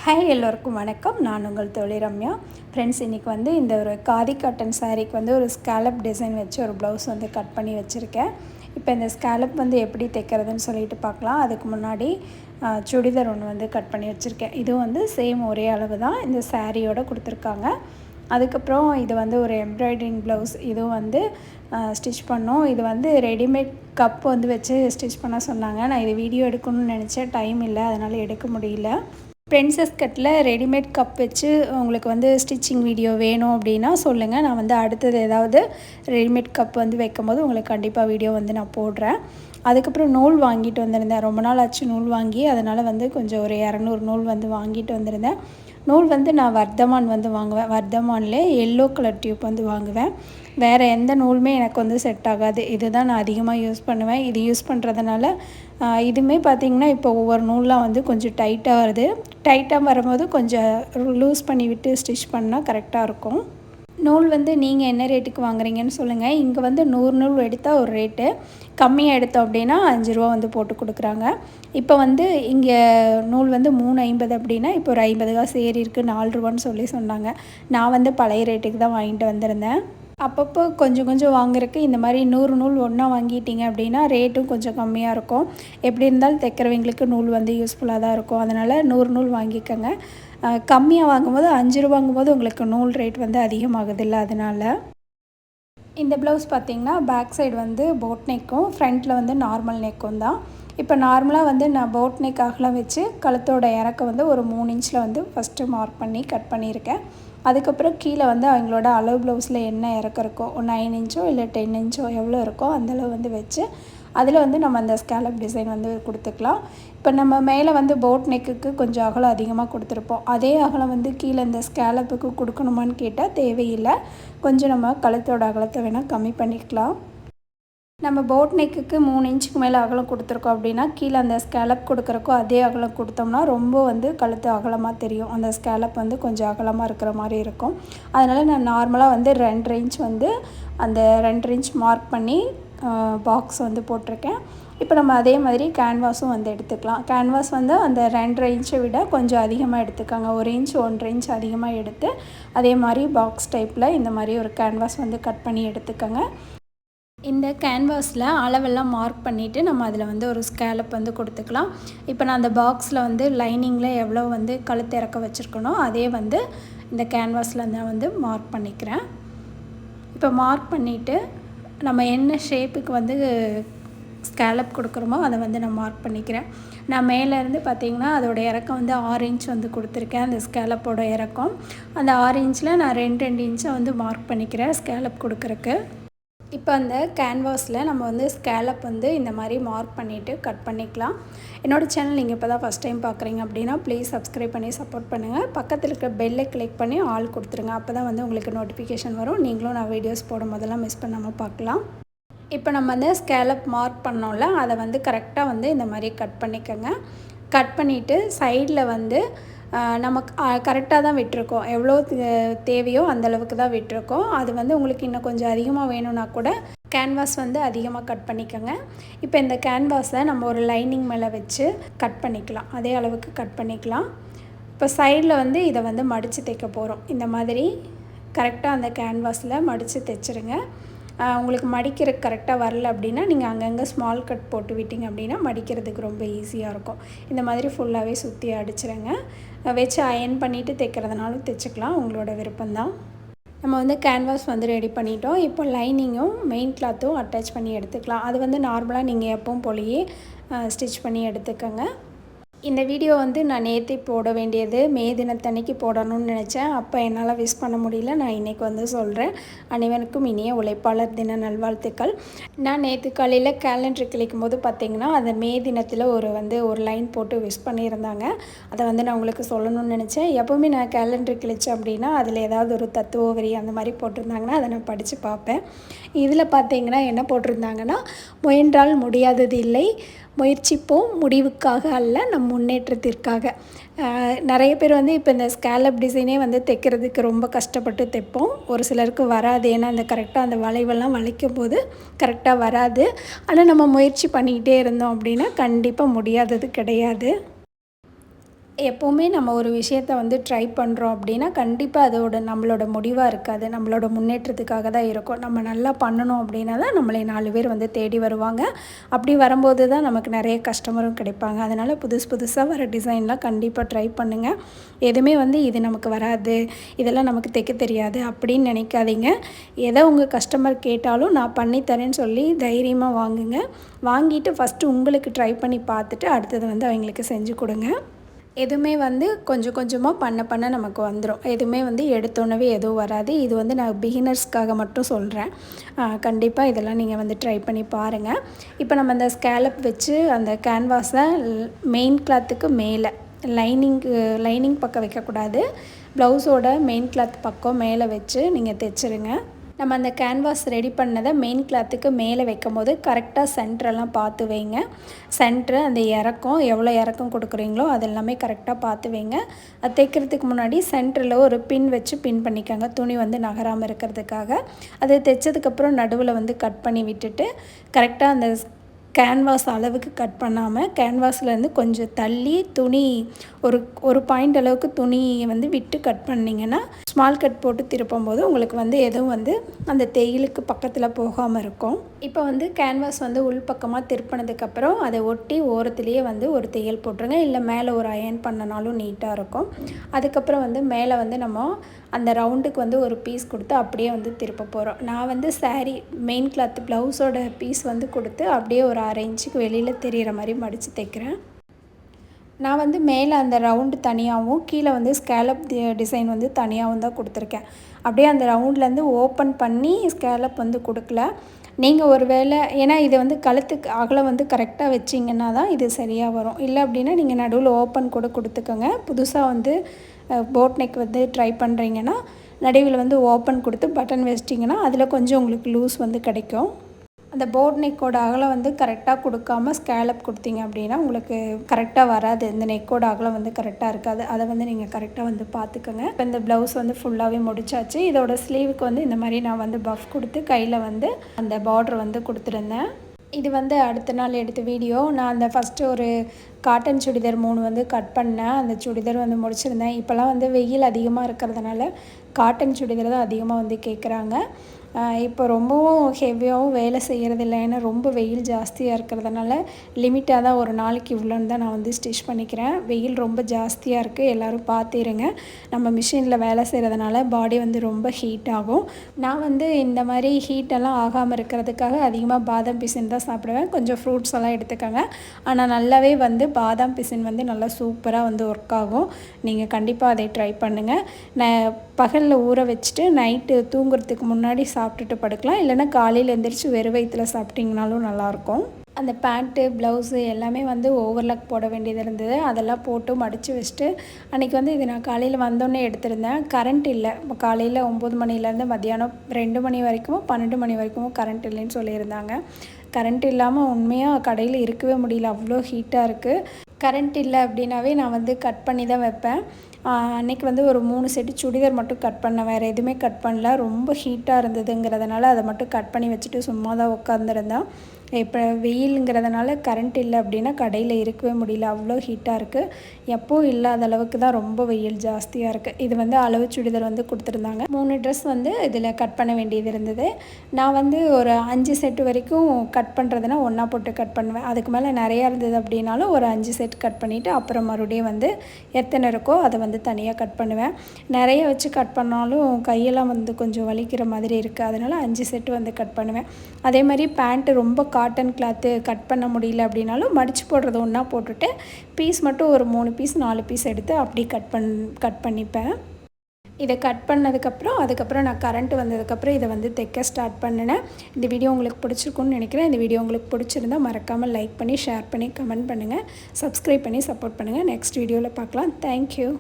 Hi எல்லோருக்கும் வணக்கம். நான் உங்கள் தோழி ரம்யா. ஃப்ரெண்ட்ஸ், இன்றைக்கி வந்து இந்த ஒரு காதி காட்டன் சாரீக்கு வந்து ஒரு ஸ்கேலப் டிசைன் வச்சு ஒரு ப்ளவுஸ் வந்து கட் பண்ணி வச்சுருக்கேன். இப்போ இந்த ஸ்கேலப் வந்து எப்படி தைக்கிறதுன்னு சொல்லிட்டு பார்க்கலாம். அதுக்கு முன்னாடி சுடிதார் ஒன்று வந்து கட் பண்ணி வச்சுருக்கேன். இதுவும் வந்து சேம் ஒரே அளவு தான் இந்த சாரியோடு கொடுத்துருக்காங்க. அதுக்கப்புறம் இது வந்து ஒரு எம்ப்ராய்டரிங் ப்ளவுஸ், இதுவும் வந்து ஸ்டிச் பண்ணோம். இது வந்து ரெடிமேட் கப் வந்து வச்சு ஸ்டிச் பண்ண சொன்னாங்க. நான் இது வீடியோ எடுக்கணும்னு நினச்சேன், டைம் இல்லை, அதனால் எடுக்க முடியல. பிரின்சஸ் கட்டில் ரெடிமேட் கப் வச்சு உங்களுக்கு வந்து ஸ்டிச்சிங் வீடியோ வேணும் அப்படின்னா சொல்லுங்கள். நான் வந்து அடுத்தது ஏதாவது ரெடிமேட் கப் வந்து வைக்கும்போது உங்களுக்கு கண்டிப்பாக வீடியோ வந்து நான் போடுறேன். அதுக்கப்புறம் நூல் வாங்கிட்டு வந்திருந்தேன். ரொம்ப நாள் ஆச்சு நூல் வாங்கி, அதனால் வந்து கொஞ்சம் ஒரு 200 நூல் வந்து வாங்கிட்டு வந்திருந்தேன். நூல் வந்து நான் வர்தமான் வந்து வாங்குவேன். வர்தமானில் எல்லோ கலர் டியூப் வந்து வாங்குவேன். வேறு எந்த நூலுமே எனக்கு வந்து செட் ஆகாது. இது தான் நான் அதிகமாக யூஸ் பண்ணுவேன். இது யூஸ் பண்ணுறதுனால இதுவுமே பார்த்திங்கன்னா இப்போ ஒவ்வொரு நூல்லாம் வந்து கொஞ்சம் டைட்டாக வருது. டைட்டாக வரும்போது கொஞ்சம் லூஸ் பண்ணி விட்டு ஸ்டிச் பண்ணால் கரெக்டாக இருக்கும். நூல் வந்து நீங்கள் என்ன ரேட்டுக்கு வாங்குறீங்கன்னு சொல்லுங்கள். இங்கே வந்து 100 நூல் எடுத்தால் ஒரு ரேட்டு, கம்மியாக எடுத்தோம் அப்படின்னா 5 ரூபா வந்து போட்டு கொடுக்குறாங்க. இப்போ வந்து இங்கே நூல் வந்து 350 அப்படின்னா இப்போ ஒரு 50 காசு ஏறி இருக்குது, 4 ரூபான்னு சொன்னாங்க. நான் வந்து பழைய ரேட்டுக்கு தான் வாங்கிட்டு வந்திருந்தேன். அப்பப்போ கொஞ்சம் கொஞ்சம் வாங்குறதுக்கு இந்த மாதிரி 100 நூல் ஒன்றா வாங்கிட்டீங்க அப்படின்னா ரேட்டும் கொஞ்சம் கம்மியாக இருக்கும். எப்படி இருந்தாலும் தைக்கிறவங்களுக்கு நூல் வந்து யூஸ்ஃபுல்லாக தான் இருக்கும். அதனால் 100 நூல் வாங்கிக்கோங்க. கம்மியாக வாங்கும்போது 5 ரூபாங்கும்போது உங்களுக்கு நூல் ரேட் வந்து அதிகமாகுதில்ல, அதனால். இந்த ப்ளவுஸ் பார்த்திங்கன்னா பேக் சைடு வந்து போட் நெக்கும், ஃப்ரண்ட்டில் வந்து நார்மல் நெக்கும் தான். இப்போ நார்மலாக வந்து நான் போட் நெக் அகலம் வச்சு கழுத்தோட இறக்கம் வந்து ஒரு 3 இன்ச்சில் வந்து ஃபஸ்ட்டு மார்க் பண்ணி கட் பண்ணியிருக்கேன். அதுக்கப்புறம் கீழே வந்து அவங்களோட அளவு ப்ளவுஸில் என்ன இறக்கம் இருக்கோ, 9 இன்ச்சோ இல்லை 10 இன்ச்சோ எவ்வளோ இருக்கோ அந்தளவு வந்து வச்சு அதில் வந்து நம்ம அந்த ஸ்கேலப் டிசைன் வந்து கொடுத்துக்கலாம். இப்போ நம்ம மேலே வந்து போட் நெக்குக்கு கொஞ்சம் அகலம் அதிகமாக கொடுத்துருப்போம். அதே அகலம் வந்து கீழே இந்த ஸ்கேலப்புக்கு கொடுக்கணுமான்னு கேட்டால் தேவையில்லை. கொஞ்சம் நம்ம கழுத்தோட அகலத்தை வேணால் கம்மி பண்ணிக்கலாம். நம்ம போட் நெக்குக்கு 3 இன்ச்சுக்கு மேலே அகலம் கொடுத்துருக்கோம் அப்படின்னா கீழே அந்த ஸ்கேலப் கொடுக்குறக்கோ அதே அகலம் கொடுத்தோம்னா ரொம்ப வந்து கழுத்து அகலமாக தெரியும். அந்த ஸ்கேலப் வந்து கொஞ்சம் அகலமாக இருக்கிற மாதிரி இருக்கும். அதனால் நான் நார்மலாக வந்து 2.5 இன்ச் வந்து அந்த 2.5 இன்ச் மார்க் பண்ணி பாக்ஸ் வந்து போட்டிருக்கேன். இப்போ நம்ம அதே மாதிரி கேன்வாஸும் வந்து எடுத்துக்கலாம். கேன்வாஸ் வந்து அந்த 2.5 இன்ச்சை விட கொஞ்சம் அதிகமாக எடுத்துக்காங்க. 1 இன்ச் 1.5 இன்ச் அதிகமாக எடுத்து அதே மாதிரி பாக்ஸ் டைப்பில் இந்த மாதிரி ஒரு கேன்வாஸ் வந்து கட் பண்ணி எடுத்துக்கோங்க. இந்த கேன்வாஸில் அளவெல்லாம் மார்க் பண்ணிவிட்டு நம்ம அதில் வந்து ஒரு ஸ்கேலப் வந்து கொடுத்துக்கலாம். இப்போ நான் அந்த பாக்ஸில் வந்து லைனிங்கில் எவ்வளோ வந்து கழுத்து இறக்க வச்சுருக்கணும் அதே வந்து இந்த கேன்வாஸில் நான் வந்து மார்க் பண்ணிக்கிறேன். இப்போ மார்க் பண்ணிவிட்டு நம்ம என்ன ஷேப்புக்கு வந்து ஸ்கேலப் கொடுக்குறோமோ அதை வந்து நான் மார்க் பண்ணிக்கிறேன். நான் மேலேருந்து பார்த்திங்கன்னா அதோடய இறக்கம் வந்து 6 இன்ச் வந்து கொடுத்துருக்கேன். அந்த ஸ்கேலப்போட இறக்கம் அந்த 6 இன்ச்சில் நான் 2 இன்ச்சை வந்து மார்க் பண்ணிக்கிறேன் ஸ்கேலப் கொடுக்குறக்கு. இப்போ அந்த கேன்வாஸில் நம்ம வந்து ஸ்கேலப் வந்து இந்த மாதிரி மார்க் பண்ணிவிட்டு கட் பண்ணிக்கலாம். என்னோடய சேனல் நீங்கள் இப்போ தான் ஃபஸ்ட் டைம் பார்க்குறீங்க அப்படின்னா ப்ளீஸ் சப்ஸ்கிரைப் பண்ணி சப்போர்ட் பண்ணுங்கள். பக்கத்தில் இருக்கிற பெல்லை கிளிக் பண்ணி ஆல் கொடுத்துருங்க. அப்போ தான் வந்து உங்களுக்கு நோட்டிஃபிகேஷன் வரும். நீங்களும் நான் வீடியோஸ் போடும் போதெல்லாம் மிஸ் பண்ணாமல் பார்க்கலாம். இப்போ நம்ம அந்த ஸ்கேலப் மார்க் பண்ணோம்ல அதை வந்து கரெக்டாக வந்து இந்த மாதிரி கட் பண்ணிக்கோங்க. கட் பண்ணிவிட்டு சைடில் வந்து நமக்கு கரெக்டாக தான் விட்டுருக்கோம். எவ்வளோ தேவையோ அந்தளவுக்கு தான் விட்டுருக்கோம். அது வந்து உங்களுக்கு இன்னும் கொஞ்சம் அதிகமாக வேணும்னா கூட கேன்வாஸ் வந்து அதிகமாக கட் பண்ணிக்கோங்க. இப்போ இந்த கேன்வாஸை நம்ம ஒரு லைனிங் மேலே வச்சு கட் பண்ணிக்கலாம். அதே அளவுக்கு கட் பண்ணிக்கலாம். இப்போ சைடில் வந்து இதை வந்து மடித்து தைக்க போகிறோம். இந்த மாதிரி கரெக்டாக அந்த கேன்வாஸில் மடித்து தைச்சிருங்க. உங்களுக்கு மடிக்கிறதுக்கு கரெக்டாக வரல அப்படின்னா நீங்கள் அங்கங்கே ஸ்மால் கட் போட்டு விட்டிங்க அப்படின்னா மடிக்கிறதுக்கு ரொம்ப ஈஸியாக இருக்கும். இந்த மாதிரி ஃபுல்லாகவே சுற்றி அடிச்சிருங்க. வச்சு அயன் பண்ணிவிட்டு தைக்கிறதுனாலும் தைச்சிக்கலாம், உங்களோட விருப்பம்தான். நம்ம வந்து கேன்வாஸ் வந்து ரெடி பண்ணிட்டோம். இப்போ லைனிங்கும் மெயின் கிளாத்தும் அட்டாச் பண்ணி எடுத்துக்கலாம். அது வந்து நார்மலாக நீங்கள் எப்பவும் போலயே ஸ்டிச் பண்ணி எடுத்துக்கோங்க. இந்த வீடியோ வந்து நான் நேற்று போட வேண்டியது மே தினத்தன்னைக்கு போடணும்னு நினச்சேன். அப்போ என்னால் விஷ் பண்ண முடியல. நான் இன்றைக்கி வந்து சொல்கிறேன். அனைவருக்கும் இனிய உழைப்பாளர் தின நல்வாழ்த்துக்கள். நான் நேற்று காலையில் கேலண்டர் கிளிக்கும் போது பார்த்திங்கன்னா அந்த மே தினத்தில் ஒரு லைன் போட்டு விஷ் பண்ணியிருந்தாங்க. அதை வந்து நான் உங்களுக்கு சொல்லணும்னு நினச்சேன். எப்போவுமே நான் கேலண்டர் கிழிச்சேன் அப்படின்னா அதில் ஏதாவது ஒரு தத்துவ வரி அந்த மாதிரி போட்டிருந்தாங்கன்னா அதை நான் படித்து பார்ப்பேன். இதில் பார்த்திங்கன்னா என்ன போட்டிருந்தாங்கன்னா, முயன்றால் முடியாதது இல்லை, முயற்சிப்போம் முடிவுக்காக அல்ல நம் முன்னேற்றத்திற்காக. நிறைய பேர் வந்து இப்போ இந்த ஸ்கேலப் டிசைனே வந்து தைக்கிறதுக்கு ரொம்ப கஷ்டப்பட்டு தைப்போம். ஒரு சிலருக்கு வராது. ஏன்னா அந்த கரெக்டாக அந்த வளைவெல்லாம் வளைக்கும் போது கரெக்டாக வராது. ஆனால் நம்ம முயற்சி பண்ணிக்கிட்டே இருந்தோம் அப்படின்னா கண்டிப்பாக முடியாதது கிடையாது. எப்போவுமே நம்ம ஒரு விஷயத்த வந்து ட்ரை பண்ணுறோம் அப்படின்னா கண்டிப்பாக அதோட நம்மளோட முடிவாக இருக்காது. நம்மளோட முன்னேற்றத்துக்காக தான் இருக்கும். நம்ம நல்லா பண்ணணும் அப்படின்னா தான் நம்மளை 4 பேர் வந்து தேடி வருவாங்க. அப்படி வரும்போது தான் நமக்கு நிறைய கஸ்டமரும் கிடைப்பாங்க. அதனால் புதுசாக வர டிசைன்லாம் கண்டிப்பாக ட்ரை பண்ணுங்கள். எதுவுமே வந்து இது நமக்கு வராது, இதெல்லாம் நமக்கு தைக்க தெரியாது அப்படின்னு நினைக்காதீங்க. எதை உங்கள் கஸ்டமர் கேட்டாலும் நான் பண்ணித்தரேன்னு சொல்லி தைரியமாக வாங்குங்க. வாங்கிட்டு ஃபஸ்ட்டு உங்களுக்கு ட்ரை பண்ணி பார்த்துட்டு அடுத்தது வந்து அவங்களுக்கு செஞ்சு கொடுங்க. எதுவுமே வந்து கொஞ்சம் கொஞ்சமாக பண்ண நமக்கு வந்துடும். எதுவுமே வந்து எடுத்தோன்னவே எதுவும் வராது. இது வந்து நான் பிகினர்ஸ்க்காக மட்டும் சொல்கிறேன். கண்டிப்பாக இதெல்லாம் நீங்கள் வந்து ட்ரை பண்ணி பாருங்கள். இப்போ நம்ம அந்த ஸ்கேலப் வச்சு அந்த கேன்வாஸை மெயின் கிளாத்துக்கு மேலே லைனிங் பக்கம் வைக்கக்கூடாது. ப்ளவுஸோட மெயின் கிளாத் பக்கம் மேலே வச்சு நீங்கள் தைச்சிருங்க. நம்ம அந்த கேன்வாஸ் ரெடி பண்ணதை மெயின் கிளாத்துக்கு மேலே வைக்கும் போது கரெக்டாக சென்டரெல்லாம் பார்த்து வைங்க. சென்ட்ரு அந்த எவ்வளோ இறக்கம் கொடுக்குறீங்களோ அதெல்லாமே கரெக்டாக பார்த்து வைங்க. அது தைக்கிறதுக்கு முன்னாடி சென்டரில் ஒரு பின் வச்சு பின் பண்ணிக்கோங்க, துணி வந்து நகராமல் இருக்கிறதுக்காக. அது தைச்சதுக்கப்புறம் நடுவில் வந்து கட் பண்ணி விட்டுட்டு கரெக்டாக அந்த கேன்வாஸ் அளவுக்கு கட் பண்ணாமல் கேன்வாஸ்லேருந்து கொஞ்சம் தள்ளி துணி ஒரு பாயிண்ட் அளவுக்கு துணியை வந்து விட்டு கட் பண்ணிங்கன்னா ஸ்மால் கட் போட்டு திருப்பும் போது உங்களுக்கு வந்து எதுவும் வந்து அந்த தையலுக்கு பக்கத்தில் போகாமல் இருக்கும். இப்போ வந்து கேன்வாஸ் வந்து உள்பக்கமாக திருப்பினதுக்கப்புறம் அதை ஒட்டி ஓரத்துலேயே வந்து ஒரு தையல் போட்டுருங்க. இல்லை மேலே ஒரு அயர்ன் பண்ணனாலும் நீட்டாக இருக்கும். அதுக்கப்புறம் வந்து மேலே வந்து நம்ம அந்த ரவுண்டுக்கு வந்து ஒரு பீஸ் கொடுத்து அப்படியே வந்து திருப்ப போகிறோம். நான் வந்து சாரீ மெயின் கிளாத் ப்ளவுஸோட பீஸ் வந்து கொடுத்து அப்படியே ஒரு 1/2 இன்ச்சுக்கு வெளியில் தெரிகிற மாதிரி மடித்து தைக்கிறேன். நான் வந்து மேலே அந்த ரவுண்டு தனியாகவும் கீழே வந்து ஸ்கேலப் டிசைன் வந்து தனியாகவும் தான் கொடுத்துருக்கேன். அப்படியே அந்த ரவுண்ட்லேருந்து ஓப்பன் பண்ணி ஸ்கேலப் வந்து கொடுக்கல. நீங்கள் ஒரு வேளை ஏன்னா இது வந்து கழுத்துக்கு அகலம் வந்து கரெக்டாக வச்சிங்கன்னா தான் இது சரியாக வரும். இல்லை அப்படின்னா நீங்கள் நடுவில் ஓப்பன் கூட கொடுத்துக்கோங்க. புதுசாக வந்து போட் நெக் வந்து ட்ரை பண்ணுறீங்கன்னா நடுவில் வந்து ஓப்பன் கொடுத்து பட்டன் வச்சிட்டிங்கன்னா அதில் கொஞ்சம் உங்களுக்கு லூஸ் வந்து கிடைக்கும். அந்த போட் நெக்கோட அகலம் வந்து கரெக்டாக கொடுக்காம ஸ்கேலப் கொடுத்தீங்க அப்படின்னா உங்களுக்கு கரெக்டாக வராது. இந்த நெக்கோட அகலம் வந்து கரெக்டாக இருக்காது. அதை வந்து நீங்கள் கரெக்டாக வந்து பார்த்துக்கோங்க. இப்போ இந்த ப்ளவுஸ் வந்து ஃபுல்லாகவே முடிச்சாச்சு. இதோட ஸ்லீவுக்கு வந்து இந்த மாதிரி நான் வந்து பஃப் கொடுத்து கையில் வந்து அந்த பார்டர் வந்து கொடுத்துருந்தேன். இது வந்து அடுத்த நாள் எடுத்த வீடியோ. நான் அந்த ஃபஸ்ட்டு ஒரு காட்டன் சுடிதார் 3 வந்து கட் பண்ணேன். அந்த சுடிதார் வந்து முடிச்சிருந்தேன். இப்போலாம் வந்து வெயில் அதிகமாக இருக்கிறதுனால காட்டன் சுடிதார் தான் அதிகமாக வந்து கேட்குறாங்க. இப்போ ரொம்பவும் ஹெவியாகவும் வேலை செய்கிறதில்ல. ஏன்னா ரொம்ப வெயில் ஜாஸ்தியாக இருக்கிறதுனால லிமிட்டாக தான் ஒரு நாளைக்கு இவ்வளோன்னு தான் நான் வந்து ஸ்டிச் பண்ணிக்கிறேன். வெயில் ரொம்ப ஜாஸ்தியாக இருக்குது, எல்லோரும் பார்த்துருங்க. நம்ம மிஷினில் வேலை செய்கிறதுனால பாடி வந்து ரொம்ப ஹீட் ஆகும். நான் வந்து இந்த மாதிரி ஹீட்டெல்லாம் ஆகாமல் இருக்கிறதுக்காக அதிகமாக பாதாம் பிசின் தான் சாப்பிடுவேன். கொஞ்சம் ஃப்ரூட்ஸ் எல்லாம் எடுத்துக்கோங்க. ஆனால் நல்லாவே வந்து பாதாம் பிசின் வந்து நல்லா சூப்பராக வந்து ஒர்க் ஆகும். நீங்கள் கண்டிப்பாக அதை ட்ரை பண்ணுங்கள். நான் பகலில் ஊற வச்சுட்டு நைட்டு தூங்குறதுக்கு முன்னாடி சாப்பிட்டுட்டு படுக்கலாம். இல்லைனா காலையில் எழுந்திரிச்சு வெறும் வயிற்றில் சாப்பிட்டிங்கனாலும் நல்லாயிருக்கும். அந்த பேண்ட்டு ப்ளவுஸு எல்லாமே வந்து ஓவர்லாக் போட வேண்டியது இருந்தது. அதெல்லாம் போட்டு மடித்து வச்சுட்டு அன்றைக்கி வந்து இது நான் காலையில் வந்தோடனே எடுத்திருந்தேன். கரண்ட் இல்லை. காலையில் 9 மணிலேருந்து மத்தியானம் 2 மணி வரைக்கும் 12 மணி வரைக்கும் கரண்ட் இல்லைன்னு சொல்லியிருந்தாங்க. கரண்ட் இல்லாமல் உண்மையாக கடையில் இருக்கவே முடியல, அவ்வளோ ஹீட்டாக இருக்குது. கரண்ட் இல்லை அப்படின்னாவே நான் வந்து கட் பண்ணி தான் வைப்பேன். அன்றைக்கி வந்து ஒரு 3 செட்டு சுடிதார் மட்டும் கட் பண்ணேன். வேறு எதுவுமே கட் பண்ணல. ரொம்ப ஹீட்டாக இருந்ததுங்கிறதுனால அதை மட்டும் கட் பண்ணி வச்சுட்டு சும்மா தான் உட்காந்துருந்தேன். இப்போ வெயிலுங்கிறதுனால கரண்ட் இல்லை அப்படின்னா கடையில் இருக்கவே முடியல, அவ்வளோ ஹீட்டாக இருக்குது. எப்போவும் இல்லாத அளவுக்கு தான் ரொம்ப வெயில் ஜாஸ்தியாக இருக்குது. இது வந்து அளவு சுடிதார் வந்து கொடுத்துருந்தாங்க. 3 ட்ரெஸ் வந்து இதில் கட் பண்ண வேண்டியது இருந்தது. நான் வந்து ஒரு 5 செட்டு வரைக்கும் கட் பண்ணுறதுனா ஒன்றா போட்டு கட் பண்ணுவேன். அதுக்கு மேலே நிறையா இருந்தது அப்படின்னாலும் ஒரு 5 செட் கட் பண்ணிவிட்டு அப்புறம் மறுபடியும் வந்து எத்தனை இருக்கோ அதை வந்து தனியாக கட் பண்ணுவேன். நிறைய வச்சு கட் பண்ணாலும் கையெல்லாம் வந்து கொஞ்சம் வலிக்கிற மாதிரி இருக்குது. அதனால் 5 செட்டு வந்து கட் பண்ணுவேன். அதே மாதிரி பேண்ட்டு ரொம்ப காட்டன் கிளாத்து கட் பண்ண முடியல அப்படின்னாலும் மடித்து போடுறது ஒன்றா போட்டுட்டு பீஸ் மட்டும் ஒரு 3 பீஸ் 4 பீஸ் எடுத்து அப்படி கட் பண்ணிப்பேன். இதை கட் அதுக்கப்புறம் நான் கரண்ட் வந்ததுக்கப்புறம் இதை வந்து தைக்க ஸ்டார்ட் பண்ணினேன். இந்த வீடியோ உங்களுக்கு பிடிச்சிருக்குன்னு நினைக்கிறேன். இந்த வீடியோ உங்களுக்கு பிடிச்சிருந்தால் மறக்காமல் லைக் பண்ணி ஷேர் பண்ணி கமெண்ட் பண்ணுங்கள். சப்ஸ்கிரைப் பண்ணி சப்போர்ட் பண்ணுங்கள். நெக்ஸ்ட் வீடியோவில் பார்க்கலாம். தேங்க்யூ.